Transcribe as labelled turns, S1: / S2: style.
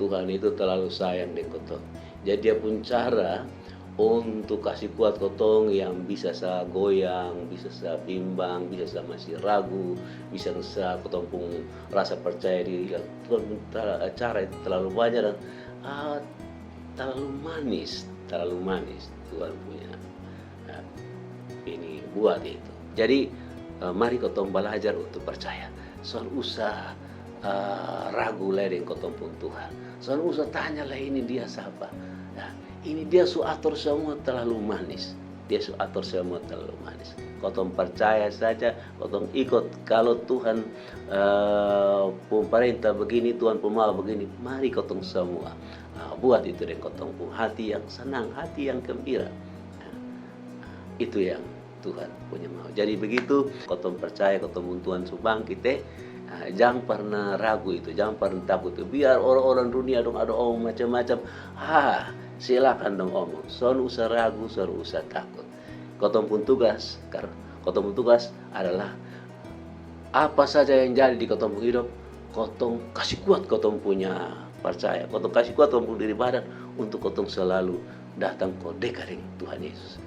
S1: Tuhan itu terlalu sayang dengan kotong. Jadi dia pun cara untuk kasih kuat kotong yang bisa sa goyang, bisa sa bimbang, bisa sa masih ragu, bisa sa kotong pun rasa percaya diri. Tuhan pun cara itu terlalu banyak dan ah, terlalu manis Tuhan punya ah, ini buat itu. Jadi mari kotong belajar untuk percaya. Soal usah ragu lah dengan kotong pun Tuhan. Soal usah tanya lah ini dia siapa. Ya, ini dia su atur semua terlalu manis. Dia su atur semua terlalu manis. Kotong percaya saja, kotong ikut. Kalau Tuhan pemerintah begini, Tuhan pemau begini, mari kotong semua buat itu dengan kotong pun hati yang senang, hati yang gembira. Ya, itu yang Tuhan punya mau. Jadi begitu, kotong percaya, kotong Tuhan subang kita, jangan pernah ragu itu, jangan pernah takut itu. Biar orang-orang dunia dong ada omong macam-macam, silakan dong omong. Soal usah ragu, soal usah takut. Kotong pun tugas, karena kotong pun tugas adalah apa saja yang jadi di kotong pun hidup, kotong kasih kuat kotong punya percaya, kotong kasih kuat kotong punya diri badan untuk kotong selalu datang ke dekat dengan Tuhan Yesus.